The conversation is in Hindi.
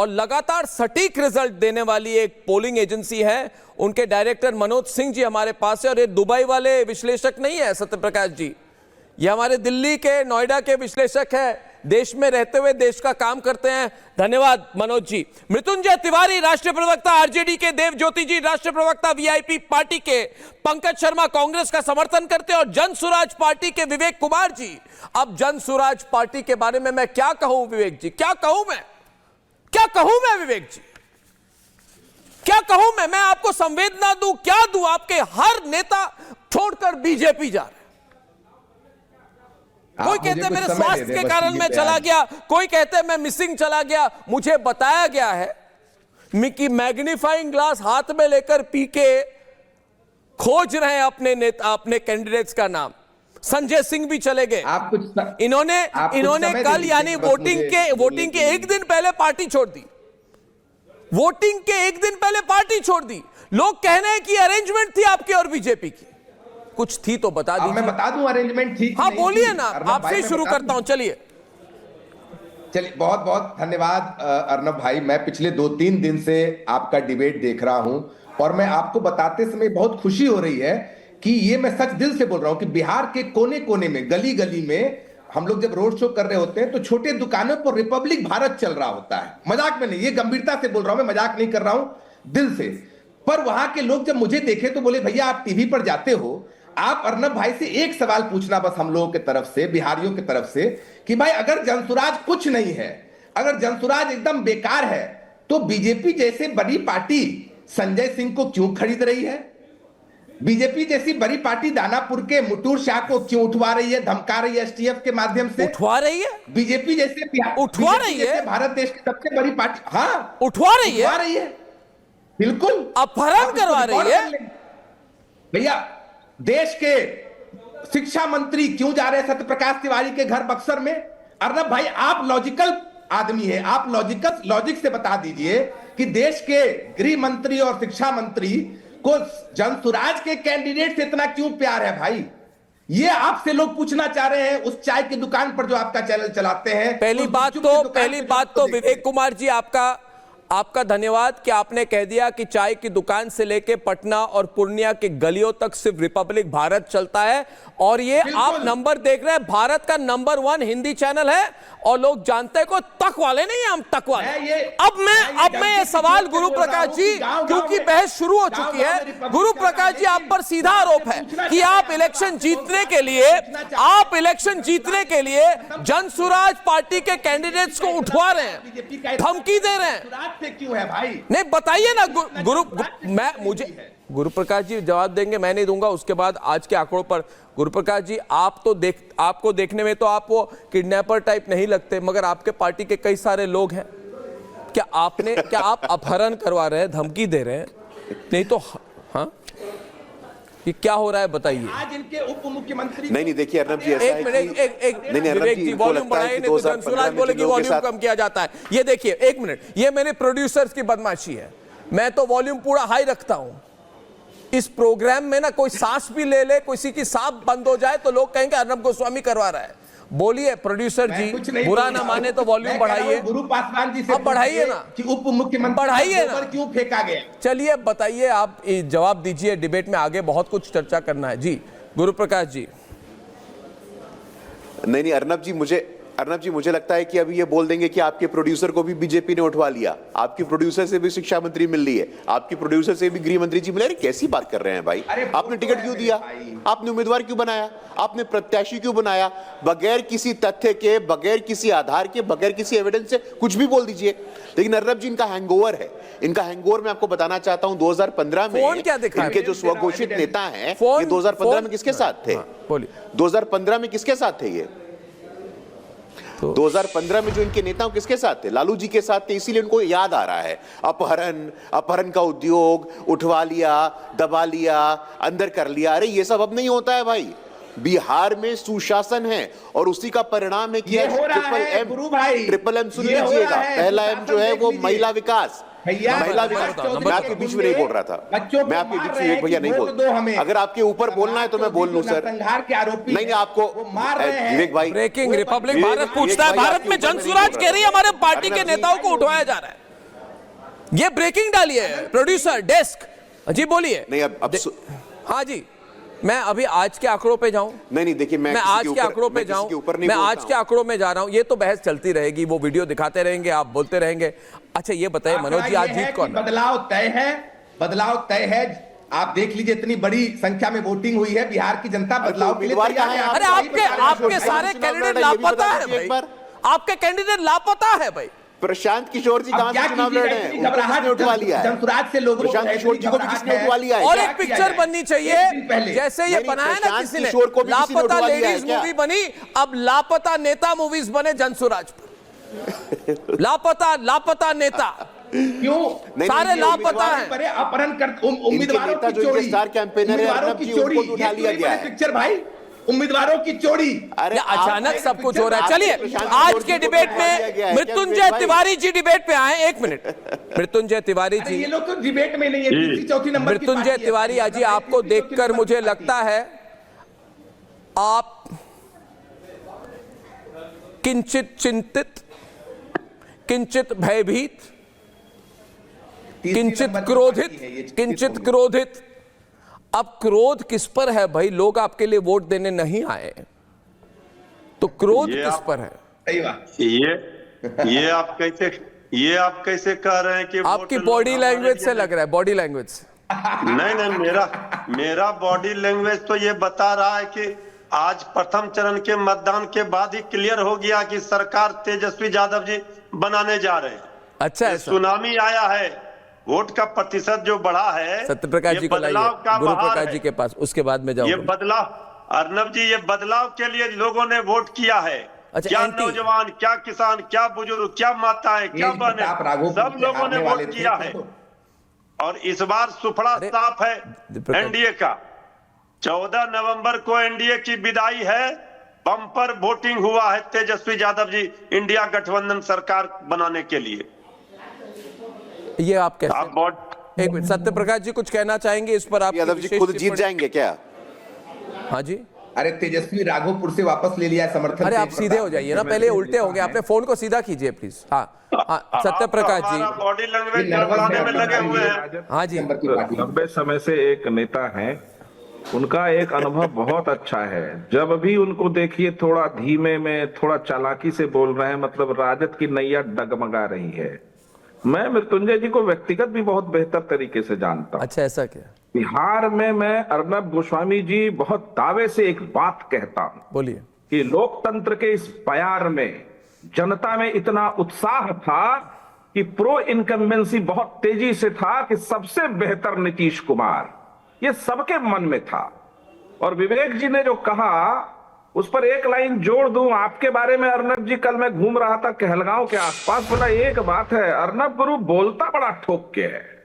और लगातार सटीक रिजल्ट देने वाली एक पोलिंग एजेंसी है। उनके डायरेक्टर मनोज सिंह जी हमारे पास है, और ये दुबई वाले विश्लेषक नहीं है सत्यप्रकाश जी, ये हमारे दिल्ली के, नोएडा के विश्लेषक है, देश में रहते हुए देश का काम करते हैं। धन्यवाद मनोज जी। मृत्युंजय तिवारी राष्ट्रीय प्रवक्ता आरजेडी के, देव ज्योति जी राष्ट्रीय प्रवक्ता वीआईपी पार्टी के, पंकज शर्मा कांग्रेस का समर्थन करते हैं, और जन सुराज पार्टी के विवेक कुमार जी। अब जन सुराज पार्टी के बारे में मैं क्या कहूं विवेक जी, क्या कहूं मैं विवेक जी, क्या कहूं मैं आपको संवेदना दूं, क्या दूं? आपके हर नेता छोड़कर बीजेपी जा रहे। कोई कहते हैं मेरे स्वास्थ्य के कारण मैं चला गया, कोई कहते हैं मैं मिसिंग चला गया। मुझे बताया गया है कि मैग्नीफाइंग ग्लास हाथ में लेकर पीके खोज रहे हैं अपने नेता, अपने कैंडिडेट्स का नाम। संजय सिंह भी चले गए। इन्होंने कल यानी वोटिंग के एक दिन पहले पार्टी छोड़ दी। वोटिंग के एक दिन पहले पार्टी छोड़ दी। लोग कह रहे हैं कि अरेंजमेंट थी आपकी और बीजेपी की, कुछ थी तो बता दीजिए। मैं बता दूं अरेंजमेंट थी। हाँ बोलिए ना, आपसे ही शुरू करता हूं। चलिए बहुत बहुत धन्यवाद अर्नब भाई। मैं पिछले 2-3 दिन से आपका डिबेट देख रहा हूं, और मैं आपको बताते समय बहुत खुशी हो रही है कि ये मैं सच दिल से बोल रहा हूं कि बिहार के कोने कोने में, गली गली में हम लोग जब रोड शो कर रहे होते हैं तो छोटे दुकानों पर रिपब्लिक भारत चल रहा होता है। मजाक में नहीं, ये गंभीरता से बोल रहा हूं, मैं मजाक नहीं कर रहा हूं, दिल से। पर वहां के लोग जब मुझे देखे तो बोले भैया आप टीवी पर जाते हो, आप अर्नब भाई से एक सवाल पूछना बस हम लोगों की तरफ से, बिहारियों की तरफ से, कि भाई अगर जनसुराज कुछ नहीं है, अगर जनसुराज एकदम बेकार है, तो बीजेपी जैसे बड़ी पार्टी संजय सिंह को क्यों खरीद रही है? बीजेपी जैसी बड़ी पार्टी दानापुर के मुटूर शाह को क्यों उठवा रही है, धमका रही है एसटीएफ के माध्यम से? उठवा रही है? बीजेपी जैसे उठवा रही है? भारत देश की सबसे बड़ी पार्टी, हाँ उठवा रही है, बिल्कुल अपहरण करवा रही है। भैया देश के शिक्षा मंत्री क्यों जा रहे हैं सत्यप्रकाश तिवारी के घर बक्सर में? अर्नब भाई आप लॉजिकल आदमी है, आप लॉजिक से बता दीजिए कि देश के गृह मंत्री और शिक्षा मंत्री को जनसुराज के कैंडिडेट से इतना क्यों प्यार है भाई? ये आपसे लोग पूछना चाह रहे हैं उस चाय की दुकान पर जो आपका चैनल चलाते हैं। पहली बात तो विवेक कुमार जी आपका धन्यवाद कि आपने कह दिया कि चाय की दुकान से लेके पटना और पूर्णिया के गलियों तक सिर्फ रिपब्लिक भारत चलता है। और ये आप नंबर देख रहे हैं, भारत का नंबर 1 हिंदी चैनल है, और लोग जानते हैं को तक वाले नहीं है, हम तक वाले। अब मैं ये सवाल गुरु प्रकाश जी, क्योंकि बहस शुरू हो चुकी है, गुरु प्रकाश जी आप पर सीधा आरोप है कि आप इलेक्शन जीतने के लिए जनसुराज पार्टी के कैंडिडेट्स को उठवा रहे हैं, धमकी दे रहे हैं। क्यों है भाई? नहीं बताइए ना गुरु प्रकाश जी जवाब देंगे, मैं नहीं दूंगा। उसके बाद आज के आंकड़ों पर गुरु प्रकाश जी आपको देखने में तो आप वो किडनैपर टाइप नहीं लगते, मगर आपके पार्टी के कई सारे लोग हैं। क्या आप अपहरण करवा रहे हैं, धमकी दे रहे हैं? नहीं तो हाँ, ये क्या हो रहा है बताइए। आज इनके उप मुख्यमंत्री नहीं देखिए अर्नब जी, ऐसा है कि विवेक जी वॉल्यूम बढ़ाइए, नहीं तो जनसुराज बोलेगी वॉल्यूम कम किया जाता है। ये देखिए एक मिनट, ये मेरे प्रोड्यूसर्स की बदमाशी है, मैं तो वॉल्यूम पूरा हाई रखता हूं। इस प्रोग्राम में ना कोई सांस भी ले ले, किसी की सांप बंद हो जाए तो लोग कहेंगे अर्नब गोस्वामी करवा रहा है। बोलिए प्रोड्यूसर जी, बुरा ना माने तो वॉल्यूम बढ़ाइए। गुरु पासवान जी से अब बढ़ाइए ना कि उप मुख्यमंत्री बढ़ाइए ना, क्यों फेंका गया? चलिए बताइए, आप जवाब दीजिए, डिबेट में आगे बहुत कुछ चर्चा करना है। जी गुरु प्रकाश जी। नहीं अर्नब जी मुझे लगता है कि अभी ये बोल देंगे कि आपके प्रोड्यूसर को भी बीजेपी ने उठवा लिया, आपकी प्रोड्यूसर से भी शिक्षा मंत्री मिल रही है, आपकी प्रोड्यूसर से भी गृह मंत्री जी मिले। अरे कैसी बात कर रहे हैं भाई? आपने टिकट क्यों दिया? आपने उम्मीदवार क्यों बनाया? आपने प्रत्याशी क्यों बनाया? बगैर किसी तथ्य के, बगैर किसी आधार के, बगैर किसी एविडेंस से कुछ भी बोल दीजिए। लेकिन अर्नब जी इनका हैंगओवर है, इनका हैंगओवर मैं आपको बताना चाहता हूं। 2015 में इनके जो स्वघोषित नेता हैं, ये 2015 में किसके साथ थे? 2015 में किसके साथ थे? ये 2015 में जो इनके नेता किसके साथ थे? लालू जी के साथ थे। इसीलिए उनको याद आ रहा है अपहरण का उद्योग, उठवा लिया, दबा लिया, अंदर कर लिया। अरे ये सब अब नहीं होता है भाई। बिहार में सुशासन है और उसी का परिणाम है कि ट्रिपल एम सुन लीजिएगा। पहला एम जो है वो महिला विकास, महिला विकास। मैं आपके बीच में नहीं बोल रहा था, मैं आपके बीच में एक भैया नहीं बोल। अगर आपके ऊपर बोलना है तो मैं बोल लूं सर। नहीं आपको विवेक भाई, ब्रेकिंग रिपब्लिक भारत पूछता है, भारत में जनसुराज कह रही है हमारे पार्टी के नेताओं को उठवाया जा रहा है। ये ब्रेकिंग डालिए प्रोड्यूसर डेस्क जी, बोलिए। नहीं अब हाँ जी, मैं अभी आज के आंकड़ों पे जाऊं? नहीं देखिए, मैं आज के आंकड़ों पे जाऊं? मैं आज के आंकड़ों में जा रहा हूं। ये तो बहस चलती रहेगी, वो वीडियो दिखाते रहेंगे, आप बोलते रहेंगे। अच्छा ये बताइए मनोज जी, आज जीत कौन? बदलाव तय है, बदलाव तय है। आप देख लीजिए, इतनी बड़ी संख्या में वोटिंग हुई है, बिहार की जनता बदलाव के लिए तैयार है। अरे आपके सारे कैंडिडेट लापता है भाई, आपके कैंडिडेट लापता है भाई। प्रशांत किशोर जी कहां से चुनाव लड़ रहे हैं? घबराहट उठवा लिया है जनसुराज से लोगों को, प्रशांत किशोर जी को भी किसने उठवा लिया है? और एक पिक्चर बननी चाहिए जैसे ये बनाया ना किसी ने, लापता लेडीज मूवी बनी, अब लापता नेता मूवीज बने जनसुराज पर। लापता नेता क्यों? सारे लापता हैं। अपहरण कर उम्मीदवारों की चोरी, स्टार कैंपेनर उम्मीदवारों की चोरी, उठा लिया गया है। पिक्चर भाई, उम्मीदवारों की चोरी। अरे अचानक सब कुछ हो रहा है। चलिए आज के डिबेट में मृत्युंजय तिवारी जी डिबेट पे आए। एक मिनट, मृत्युंजय तिवारी जी, ये लोग तो डिबेट में नहीं है, तीसरी चौथी नंबर की मृत्युंजय तिवारी जी, आपको देखकर मुझे लगता है आप किंचित चिंतित, किंचित भयभीत, किंचित क्रोधित। अब क्रोध किस पर है भाई? लोग आपके लिए वोट देने नहीं आए, तो क्रोध किस पर है? सही बात। ये आप कैसे कह रहे हैं कि आपकी बॉडी लैंग्वेज से लग रहा है, बॉडी लैंग्वेज से। नहीं, मेरा बॉडी लैंग्वेज तो ये बता रहा है कि आज प्रथम चरण के मतदान के बाद ही क्लियर हो गया कि सरकार तेजस्वी यादव जी बनाने जा रहे हैं। अच्छा, ऐसा सुनामी आया है, वोट का प्रतिशत जो बढ़ा है, सत्यप्रकाश जी को लाइए, गुरु प्रकाश जी के पास, उसके बाद में जाऊंगा। ये बदलाव, अर्नब जी, ये बदलाव के लिए लोगों ने वोट किया है। अच्छा, क्या नौजवान, क्या किसान, क्या बुजुर्ग, क्या माताएं, क्या बहनें, सब लोगों ने वोट किया है। और इस बार सुफड़ा साफ है एनडीए का। 14 नवंबर को एनडीए की विदाई है, बम्पर वोटिंग हुआ है तेजस्वी यादव जी इंडिया गठबंधन सरकार बनाने के लिए। ये आप कैसे? एक मिनट, सत्यप्रकाश जी कुछ कहना चाहेंगे इस पर? आप यादव जी खुद जीत जाएंगे क्या? हाँ जी। अरे तेजस्वी राघोपुर से वापस ले लिया समर्थन। अरे आप सीधे हो जाइए ना, पहले उल्टे हो गए। आपने फोन को सीधा कीजिए प्लीज। हाँ सत्यप्रकाश जी, बॉडी लैंग्वेज बढ़ाने में लगे हुए हैं। हाँ जी। लंबे समय से एक नेता हैं, उनका एक अनुभव बहुत अच्छा है। जब भी उनको देखिए थोड़ा धीमे में, थोड़ा चालाकी से बोल रहे हैं, मतलब राजद की नैया डगमगा रही है। मैं मृत्युंजय जी को व्यक्तिगत भी बहुत बेहतर तरीके से जानता हूं। अच्छा, ऐसा क्या? बिहार में मैं अर्नब गोस्वामी जी बहुत दावे से एक बात कहता हूं, बोलिए, कि लोकतंत्र के इस प्यार में जनता में इतना उत्साह था कि प्रो इनकम्बेंसी बहुत तेजी से था, कि सबसे बेहतर नीतीश कुमार, ये सबके मन में था। और विवेक जी ने जो कहा, उस पर एक लाइन जोड़ दूं आपके बारे में। अर्नब जी, कल मैं घूम रहा था कहलगांव के आसपास, बोला एक बात है, अर्नब गुरु बोलता बड़ा ठोक के है,